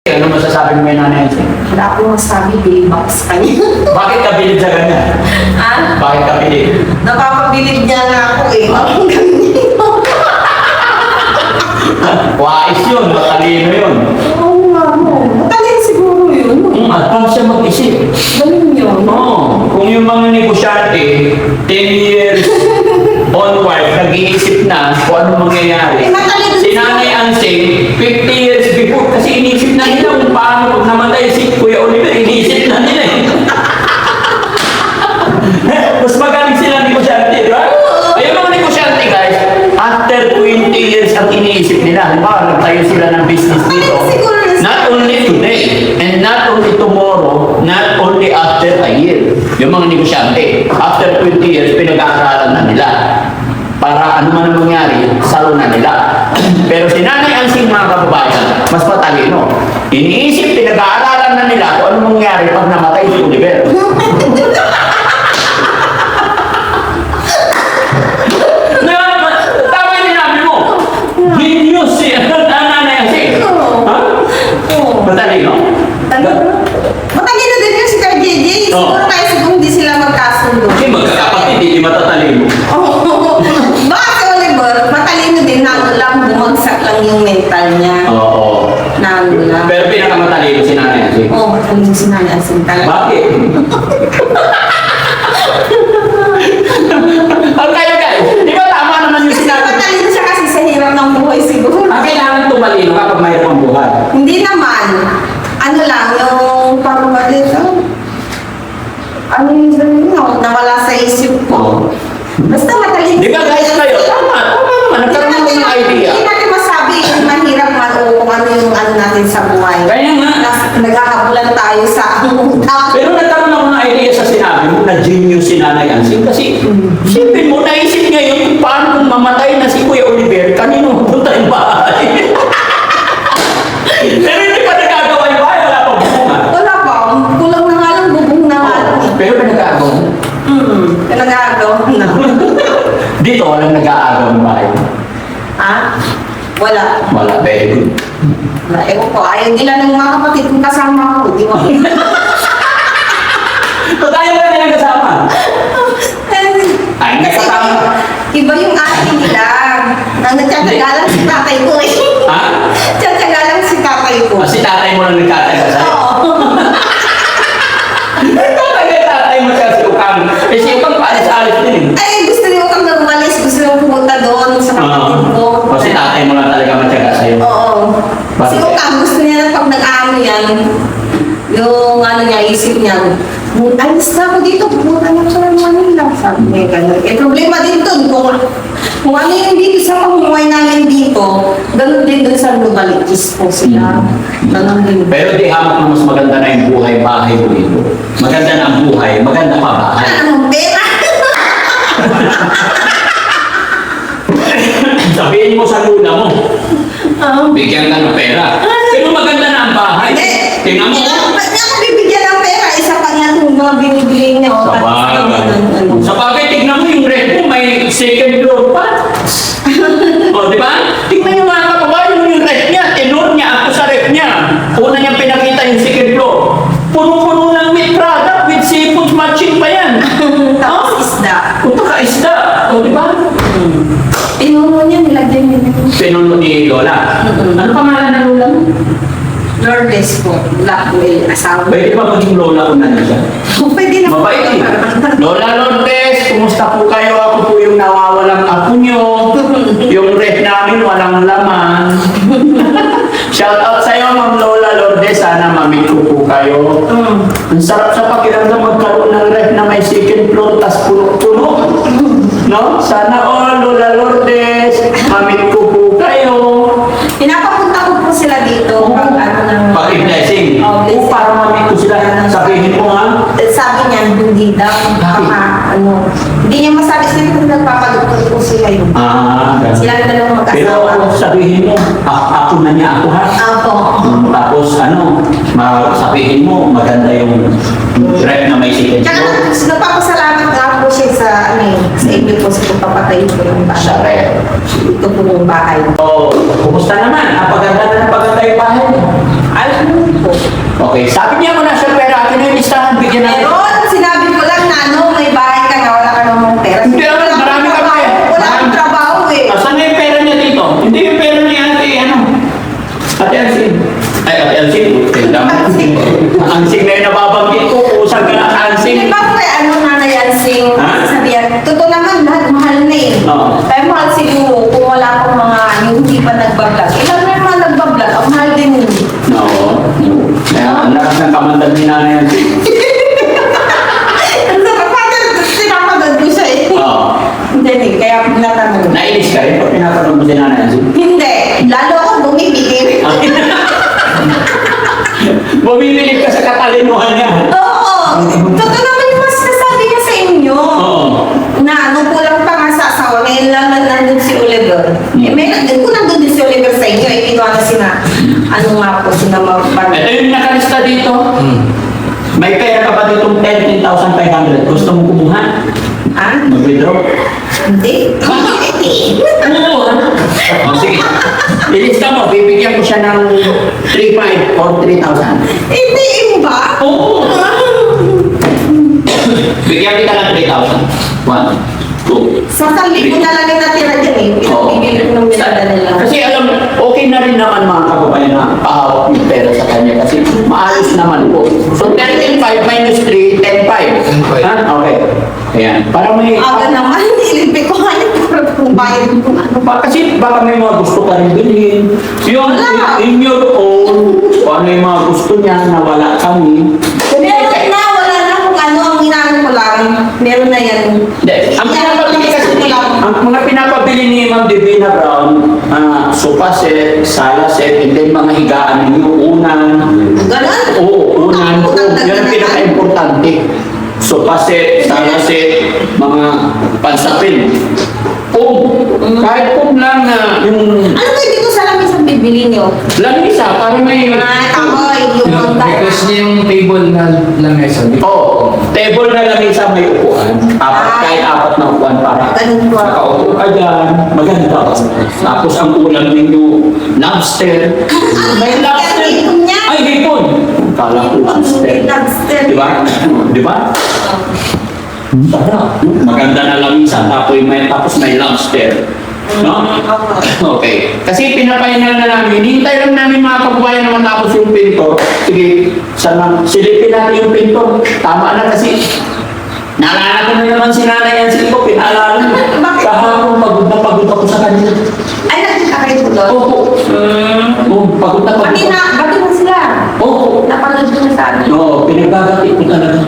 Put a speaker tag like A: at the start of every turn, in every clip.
A: Ano masasabi mo may nanay Ansing?
B: Wala akong masabi, bilibak sa kanya.
A: Bakit ka bilib sa ganyan? Bakit ka bilib?
B: Napapabilib niya nga ako eh. Ang ganito.
A: Wais yun, matalino yun.
B: Oo nga mo. Matalin siguro yun.
A: Advance siya mag-isip.
B: Ganun yun.
A: Oo. Kung yung mga negosyante, 10 years onward, nag-iisip na kung ano mangyayari.
B: Eh, matalino
A: Si Nanay Ansing, 50 years before, kasi inisip na nila kung paano pag namatay si Kuya Oliver, inisip na nila eh. Mas magaling sila negosyante, di ba? Ayun mga negosyante guys, after 20 years ang iniisip nila, halimbawa, nagtayo sila ng business dito. Not only today, and not only tomorrow, not only after a year. Yung mga negosyante, after 20 years, pinag-aaralan na nila. Para ano man ang mangyari, salo na nila. Pero si Nanay Ansing, mga kababayan, mas matalino. Iniisip, pinag-aaralan na nila kung ano mangyari pag namatay si Oliver. Tama yung sinabi mo. Genius si Nanay Ansing. Ha? Matalino?
B: Matalino din yun si Sir JJ. Siguro tayo siguro hindi sila magkasundo.
A: Kasi magkakapatid, hindi matatalino.
B: Baka si Oliver, matalino din. Nalo lang, bumagsak lang yung mental niya.
A: Oo.
B: Nalo lang.
A: Pero pinakamatalino si Nanay Ansing.
B: Oo, matalino si Nanay Ansing talaga.
A: Bakit? Ang kayo guys, di ba tama naman yung
B: Kasi
A: sinabi?
B: matalino siya kasi sa hirap ng buhay siguro.
A: Ang kailangan tumalino kapag mayroon ang buhay.
B: Hindi naman. Ano lang, yung parang dito. Ano yung sabi mo? Nawala sa isip ko. Basta matalino.
A: Di ba guys kayo? Tama naman. Nagkaroon mo ng idea.
B: Hindi natin masabi yung mahirap man o kung ano yung ano natin sa buhay.
A: Kaya nga.
B: Naghahabulan tayo sa utak.
A: Pero nagkaroon ako ng idea sa sinabi mo na genius si Nanay Ansing. Kasi, siyempre mo, naisip niya yung paano kung mamatay na si Kuya Oliver, kanino punta yung bahay. Pero hindi pa nagagawa yung bahay, wala pa bunga.
B: Wala pa. Kulang na nga lang, bubong na nga lang.
A: Pero nag-aagaw.
B: Nag-aagaw na.
A: Dito, walang nag-aagaw ng bahay.
B: Ha? Wala.
A: Wala, very good.
B: Wala. Ewan ko. Ayaw nila ng mga kapatid kong kasama ko. Di ba?
A: So, tayo ba nilang kasama? Ay, hindi
B: Kasi
A: kasama.
B: iba yung ate nila. Nagtsatsaga lang si tatay ko eh.
A: Ha?
B: Tsatsaga lang si tatay ko.
A: Kasi tatay mo lang nagkatay sa'yo.
B: Oo.
A: Tatay mo siya si Ukang. Eh, si Ukang paalis-alis din.
B: Ay, gusto niyo kang nagwalis. Gusto niyo pumunta doon sa kapatid ko.
A: Kasi tatay mo lang talaga matyaga sa'yo.
B: Oo.
A: Bakit?
B: Si Ukang gusto niya na pag nag-ano yan, yung ano niya, isip niya, alis na ako dito, pumunta niya sa Manila. Sabi niya, gano'n. Eh, problema din doon. Kung ano yung dito sa pamumuhay namin dito, gano'n din doon sa Lubalitis po sila. Gano'n din.
A: Pero di hamak na mas maganda na yung buhay-bahay mo dito. Maganda na ang buhay, maganda pa bahay.
B: Anong pera?
A: Sabihin mo sa luna mo, bigyan ka ng pera. Pero maganda na ang bahay. Tingnan mo.
B: Ba't niya ako bibigyan ng pera? Isa pa nga kung mga binibili niya.
A: Sa bagay. Sa bagay, tignan mo yung rent mo, may second floor pa. O, di ba? Tignan yung mga kababayan mo yung rent niya. Tinur niya ako sa rent niya. Una niyang pinakita yung second floor. Puno-puno ng meat product with seafood matching pa yan.
B: Tapos isda.
A: Punta ka isda. O, di ba?
B: Pinuno niya, nilagyan niya.
A: Pinuno ni Lola. Ano pangalan ng Lola mo?
B: Lourdes po. Blackwell. Asawa.
A: Pwede ba maging Lola una na siya?
B: Pwede na po.
A: Mabait eh. Lola Lourdes, kumusta po kayo? Ako po yung nawawalang apo nyo. Yung ref namin walang laman. Shout out sa'yo, Ma'am Lola Lourdes. Sana mamit ko po kayo. Ang sarap sa pakiramdam magkaroon ng ref na may second floor tas puno-puno. No? Sana all, Lola Lourdes. Mamit ko po kayo.
B: Pinapapunta ko po sila dito. Pag ano ng...
A: Pag-blessing.
B: Blessing.
A: Para mamit ko sila. Sabihin mo nga.
B: Sabi niya, hindi daw. Baka, ano. Hindi niya masabi sila kung nagpapadukot po sila yun.
A: Ganun.
B: Sila na dalawang
A: Pero
B: mag-asawa.
A: sabihin mo, ako na niya ako ha.
B: Apo.
A: Tapos sabihin mo, maganda yung rep na may second
B: Tsaka
A: floor.
B: nagpapasalamat nga po siya sa, ano eh, sa inyo po sa pagpapatayo po ng bahay.
A: Sa rep.
B: Ito po yung bahay.
A: So, kumusta naman? Paganda na ng paganda yung bahay mo.
B: Ayos mo
A: Okay, sabi niya wala siyang pera, akin na yung listahan, bigyan natin.
B: Meron, sinabi ko lang na ano, may bahay ka na, wala ka namang pera.
A: Hindi naman, marami ka pa eh.
B: Wala akong trabaho eh.
A: Asan na yung pera niya dito? Hindi yung pera niya, ate, ano? Ate Alcin. Ay, Ate Alcin. Ang sing na yung nababanggit ko, usag ka na sa
B: Hindi
A: Alcin.
B: ba kaya ano na yan sing
A: Ha?
B: sabihan? Totoo naman, lahat mahal na eh.
A: Oo.
B: Kaya mahal siguro kung wala akong mga yung hindi pa nagbablog. Ilan na yung mga nagbablog, ang mahal din yun.
A: Oo. Kaya ang lakas ng kamandag ni Nanay Alcin.
B: Ang sarap pa sinapagod ko siya eh.
A: Oo.
B: Hindi eh, kaya natanong.
A: Nainis ka rin pag pinapanood mo si Nanay Alcin.
B: Hindi, lalo ako bumibigay.
A: Bumibili ka sa katalinuhan niya.
B: Oo, totoo naman yung mas nasabi niya sa inyo.
A: Oo.
B: Na ano, kulang pa nga sa asawa, ngayon lang na nandun si Oliver. Eh, may nandun ko nandun din si Oliver sa inyo, eh, kinuha na sina, ano nga po, sina
A: Ito yung nakalista dito. May pera ka ba ditong 10,500? Gusto mo kumuha?
B: Ah?
A: Mag-withdraw?
B: Hindi.
A: Oo. Oh, sige. Ilista mo, bibigyan ko siya ng 3,500 or 3,000.
B: Hindi, ba?
A: Oo. Bigyan kita ng 3,000. 1, 2.
B: Sa kali ko na lang yung natira dyan eh. Pinagpigil ko ng bilada nila.
A: Kasi alam, okay na rin naman mga kababayan na pahawak yung pera sa kanya kasi maayos naman po. So 13,500 minus 3, 10,500.
C: 10,500.
A: Ha? Okay. Ayan. Para may...
B: Aga naman, ilipit ko nga yung para kung bayad ko ano.
A: Kasi baka may mga gusto ka rin bilhin. Yung
B: Wala.
A: in your own, kung ano yung mga gusto niya na wala kami.
B: Meron na, wala na kung ano, ang inaano ko lang. Meron na yan.
A: Hindi. Ang pinapabili kasi ang mga pinapabili ni Ma'am Divina Brown, sofa set, sala set, and then mga higaan ninyo, unan.
B: Ganon?
A: Oo, unan. Oo, yan ang pinaka-importante. Sofa set, sala set, mga pansapin. Kahit kung lang na yung
B: Ano ba dito sa lamis ang bibili niyo?
A: lamisa, para may...
B: Kahoy, yung mga
C: Request niya yung table na lamesa.
A: Oo, table na lamisa may upuan. Kahit apat na upuan para
B: Ganun po.
A: nakaupo ka dyan, maganda. Tapos ang ulam ninyo, lobster. May lobster.
B: Hipon niya.
A: Ay, hipon. Kala ko lobster.
B: Lobster.
A: Di ba? Di ba? Sarap. Maganda na lamisa, tapos may lobster. No? Okay. Kasi pinapahinal na namin. Hinintay lang namin mga kababayan na matapos yung pinto. Sige, silipin natin yung pinto. Tama na kasi. Naalala ko na naman si Nanay Yansin ko. Pinaalala ko. Kahapon pagod na pagod ako sa kanila.
B: Ay, nakita kayo po doon?
A: Oo. Pagod na pagod
B: Pati
A: ako.
B: na sila.
A: Oo.
B: Napanood ko na sa akin.
A: Oo, pinagagati ko talaga.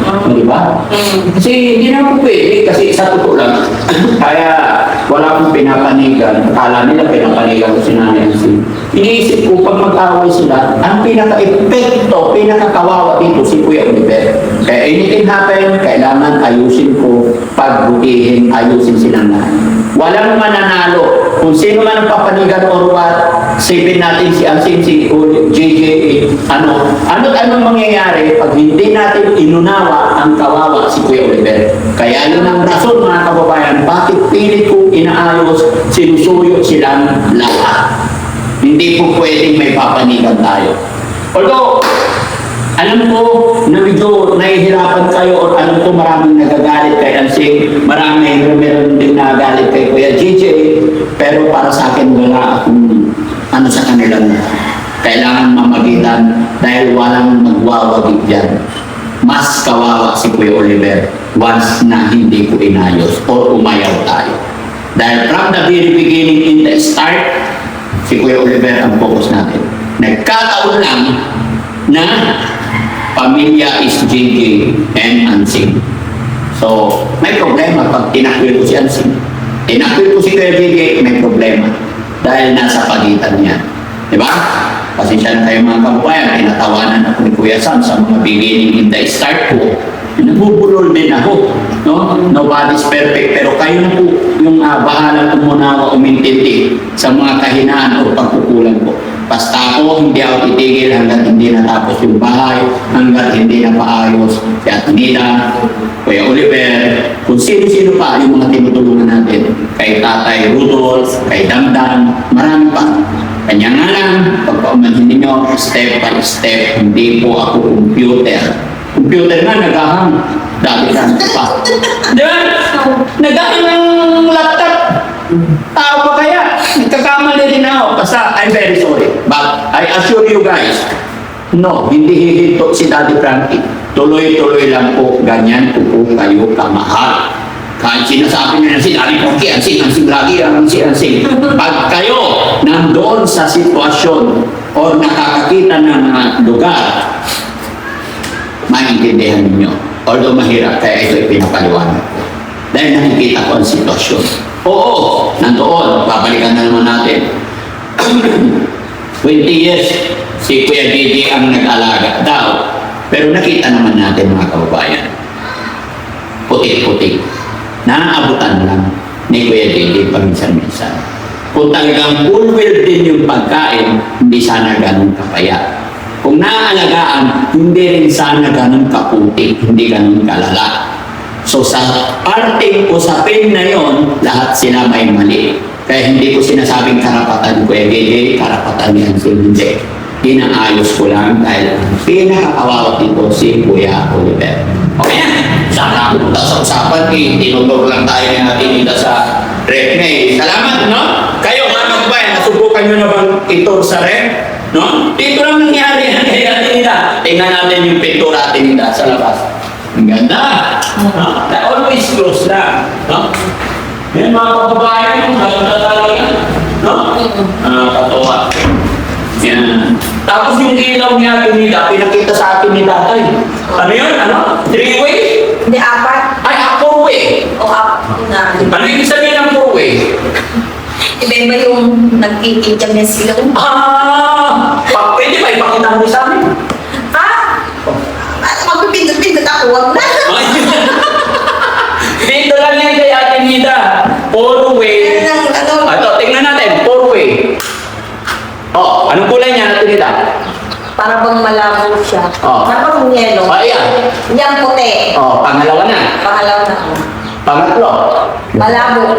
A: Di ba? Kasi hindi na po pwede, kasi sa totoo lang. Kaya wala akong pinapanigan. Akala nila pinapanigan ko si Nanay Yansin. Iniisip ko, pag mag-away sila, ang pinaka-epekto, pinaka-kawawa dito si Kuya Oliver. Kaya anything happen, kailangan ayusin ko, pagbutihin, ayusin silang lahat. Walang mananalo. Kung sino man ang papanigan or what, sipin natin si Alcin, si JJ, ano't mangyayari pag hindi natin inunawa ang kawawa si Kuya Oliver. Kaya yun ang rason mga kababayan, bakit pilit kong inaayos, sinusuyo silang lahat. Hindi po pwedeng may papanigan tayo. Although, alam ko na medyo nahihirapan kayo or alam ko maraming nagagalit kay Alcin, meron din nagagalit kay Kuya JJ, pero para sa akin wala akong sa kanilang kailangan mamagitan dahil walang magwawagi dyan. Mas kawawa si Kuya Oliver once na hindi ko inayos or umayaw tayo. Dahil from the very beginning in the start, si Kuya Oliver ang focus natin. Nagkataon lang na pamilya is JJ and Alcin. So, may problema pag tinakwil ko si Alcin. Tinakwil ko si Kuya JJ, may problema. Dahil nasa pagitan niya. Diba? Pasensya na kayo mga kababayan, tinatawanan ako ni Kuya Sam sa mga beginning in the start ko. Nabubulol din ako. No? Nobody's perfect. Pero kayo na po yung bahala kumunawa umintindi sa mga kahinaan o pagkukulang ko. Basta ako, hindi ako titigil hanggat hindi natapos yung bahay, hanggat hindi na paayos si Atnita, Kuya Oliver, kung sino-sino pa yung mga tinutulungan natin. Kay Tatay Rudolph, kay Damdam, marami pa. Kanya nga lang, pagpaumanhin ninyo, step by step, hindi po ako computer. Computer nga, nag-ahang. Dati ka pa. Di ba? Nag-ahang ng laptop. Tao pa kaya? Nagkakamali rin ako. Basta, I'm very sorry. But I assure you guys, no, hindi hihinto si Daddy Frankie. Tuloy-tuloy lang po, ganyan po po kayo kamahal. Kahit sinasabi nyo na si Daddy Frankie, ansing lagi, ansing. Pag kayo nandoon sa sitwasyon o nakakakita ng mga lugar, maintindihan ninyo. Although mahirap, kaya ito pinapaliwanag ko. Dahil nakikita ko ang sitwasyon. Oo, nandoon, babalikan na naman natin. 20 years, si Kuya Gigi ang nag-alaga daw. Pero nakita naman natin mga kababayan, putik-putik, naaabutan lang ni Kuya Gigi paminsan-minsan. Kung talagang full-well din yung pagkain, hindi sana ganun kapayat. Kung naaalagaan, hindi rin sana ganun kaputik, hindi ganun kalala. So sa parting usapin na yon, lahat sila may mali. Kaya hindi ko sinasabing karapatan ko, karapatan ni Ansel, hindi. Inaayos ko lang dahil pinakakawawa dito si Kuya Oliver. Okay na, sana punta sa usapan, tinuturo lang tayo ng ating dito sa rep na eh. Salamat, no? Kayo mga magbayan, nasubukan nyo na bang itur sa rep? No? Dito lang nangyari yan kay Atinida. Tingnan natin yung pintura Atinida sa labas. Ang ganda. No? Always close lang. No? Yan mga kababayan, yung ganda talaga. No? Katawa. Yan. Tapos yung ilaw ni Atinida, pinakita sa atin ni tatay. Ano yun? Ano? 3-way?
B: Hindi, 4.
A: Ay, 4-way.
B: O 4 na.
A: Ano yung sabihin ng 4-way?
B: Iba-iba yung nagkikita niya sila.
A: Pwede ba ipakita mo sa amin?
B: Magpipindot-pindot ako, wag na.
A: Dito lang yan kay Ate Nida. 4-way. Ito, tingnan natin. 4-way. Oh, anong kulay niya, Ate Nida?
B: Para bang malabo siya.
A: Oh.
B: Para bang yellow.
A: Oh, ayan.
B: Yan puti.
A: Oh, pangalawa na.
B: Pangalaw na.
A: Pangatlo.
B: Malabo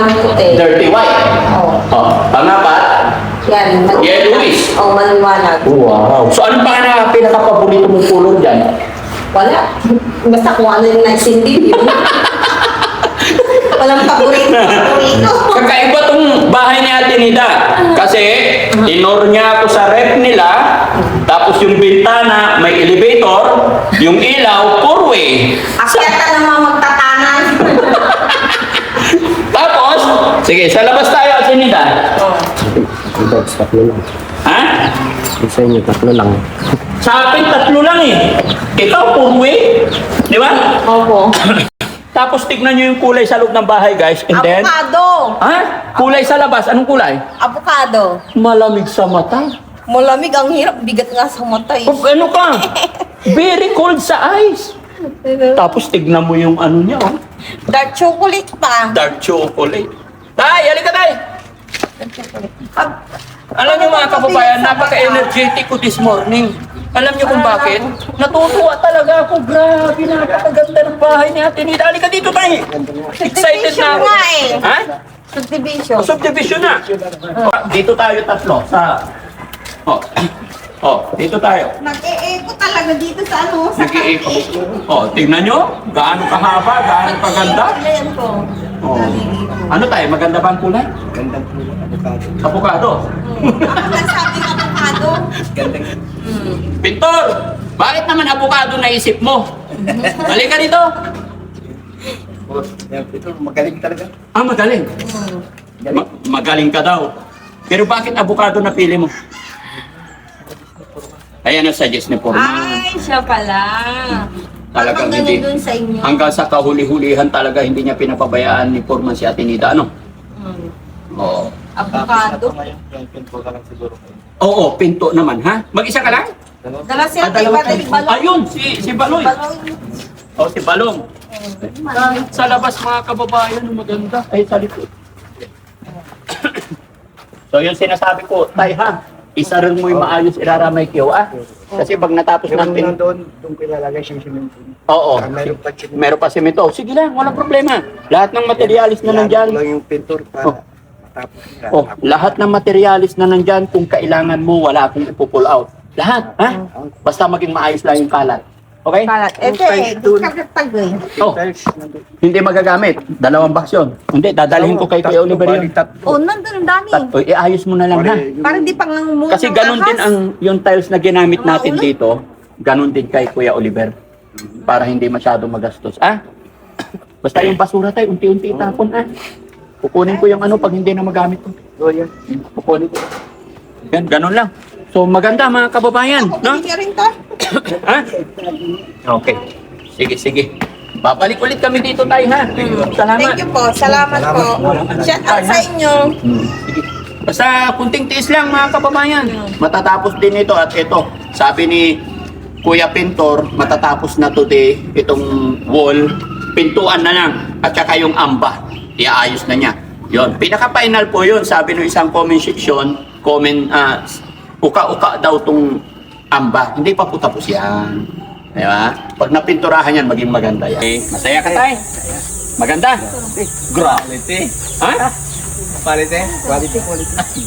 B: yung puti.
A: Dirty white.
B: Oo.
A: Oh, pangapat.
B: Yan.
A: Yellowish.
B: Oo, maliwanag.
A: Wow. So, ano pa na pinaka-paborito mong kulor dyan?
B: Wala. Basta kung ano yung nagsindi. Walang paborito.
A: Kakaiba tong bahay ni Ate Nida. Kasi, inor niya ako sa rep nila, tapos yung bintana, may elevator, yung ilaw, 4-way.
B: Akyata naman magtatanan.
A: Tapos, sige, sa labas tayo, Ate Nida.
D: Tatlo lang.
A: Ha?
D: Sa inyo, tatlo lang.
A: Sa akin, 3 lang eh. Ikaw, 4-way. Di ba?
B: Opo.
A: Tapos, tignan nyo yung kulay sa loob ng bahay, guys. And then,
B: Avocado.
A: ha? Kulay sa labas. Anong kulay?
B: Avocado.
A: Malamig sa mata.
B: Malamig, ang hirap. Bigat nga sa mata eh.
A: Oh, ano ka? Very cold sa eyes. Tapos, tignan mo yung ano niya, oh.
B: Dark chocolate pa.
A: Dark chocolate. Tay, halika tay! Alam niyo mga kababayan, napaka-energetic ko this morning. Alam niyo kung bakit? Natutuwa talaga ako. Grabe, napakaganda ng bahay ni Ate Nida. Halika dito tayo. Excited na ako.
B: Subdivision nga eh.
A: Ha?
B: Subdivision.
A: Subdivision na. Oh, dito tayo tatlo sa... dito tayo.
B: Nag-e-eco talaga dito sa ano, sa
A: Nag-iikot. Tingnan nyo. Gaano kahaba, gaano kaganda.
B: Yan po.
A: Oh. Ano tayo? Maganda ba ang kulay?
D: Gandang pulo, avocado.
A: Avocado.
B: Ang sabi ng avocado.
D: Gandang
A: Pintor! Bakit naman avocado naisip mo? Halika dito.
D: ito, magaling talaga.
A: Magaling. Magaling ka daw. Pero bakit avocado napili mo? Ayan ang suggest ni Forman.
B: Ay, siya pala.
A: Talagang
B: Parang
A: hindi.
B: ganun dun sa inyo.
A: Hanggang sa kahuli-hulihan talaga hindi niya pinapabayaan ni Forman si Ate Nida. Ano? Oo.
B: Avocado.
D: Yung pinto lang siguro.
A: Oo, pinto naman, ha? Mag-isa ka lang?
B: Dala siya kay
A: Dalawa
B: Batay
A: kayo.
B: Balong.
A: Ayun, si Baloy.
B: Balong.
A: Si Balong. Sa labas mga kababayan, maganda. Ay, sa likod. So yung sinasabi ko, Tay ha, isa rin mo yung maayos iraramay kiyo Kasi pag natapos natin,
D: doon ko ilalagay siyang simento.
A: oo,
D: Meron pa
A: meron pa simento. Sige lang, walang problema. Lahat ng materialis na nandyan.
D: Lang yung pintor para Tapos nila.
A: Oh, lahat ng materialis na nandyan, kung kailangan mo, wala akong ipo-pull out. Lahat, ha? Basta maging maayos lang yung kalat. Okay?
B: Kalat. Ito eh, kagatag eh.
A: Oh, hindi magagamit. 2 box yun. Hindi, dadalhin ko kay Kuya Oliver yun.
B: Oh, nandun ang dami.
A: Oy, iayos mo na lang, ha?
B: Para di pang muna
A: Kasi ganun din ang yung tiles na ginamit natin dito, ganun din kay Kuya Oliver. Para hindi masyado magastos. Ah? Basta yung basura tayo, unti-unti itapon, ah. Kukunin ko yung ano pag hindi na magamit ko. Kukunin ko. Yan, ganun lang. So maganda mga kababayan, no?
B: Hindi rin to.
A: Ha? Okay. Sige, sige. Babalik ulit kami dito tayo, ha? Salamat.
B: Thank you po. Salamat po. Shout out sa inyo.
A: Sige. Basta kunting tiis lang mga kababayan. Matatapos din ito at ito. Sabi ni Kuya Pintor, matatapos na today itong wall. Pintuan na lang. At saka yung amba. Iaayos na niya. Yon. Pinaka-final po yun. Sabi ng isang comment section, uka-uka daw tong amba. Hindi pa po tapos yan. Di ba? Pag napinturahan yan, maging maganda yan. Okay. Masaya ka tayo? Maganda? Grabe. Ha?
D: Quality? Quality.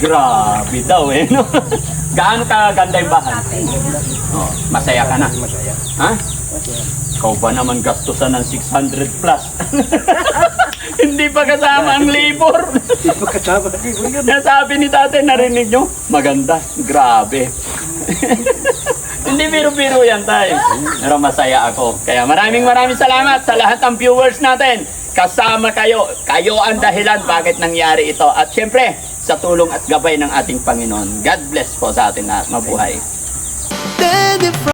A: Grabe daw eh, no? Gaano ka ganda yung bahay? Oh, masaya ka na?
D: Masaya.
A: Ha? Ikaw ba naman gastusan ng 600 plus? Hindi pa kasama ang labor.
D: Hindi pa kasama.
A: Nasabi ni tatay, narinig nyo? Maganda. Grabe. Hindi biro-biro yan tayo. Pero masaya ako. Kaya maraming salamat sa lahat ng viewers natin. Kasama kayo. Kayo ang dahilan bakit nangyari ito. At syempre, sa tulong at gabay ng ating Panginoon. God bless po sa atin na mabuhay.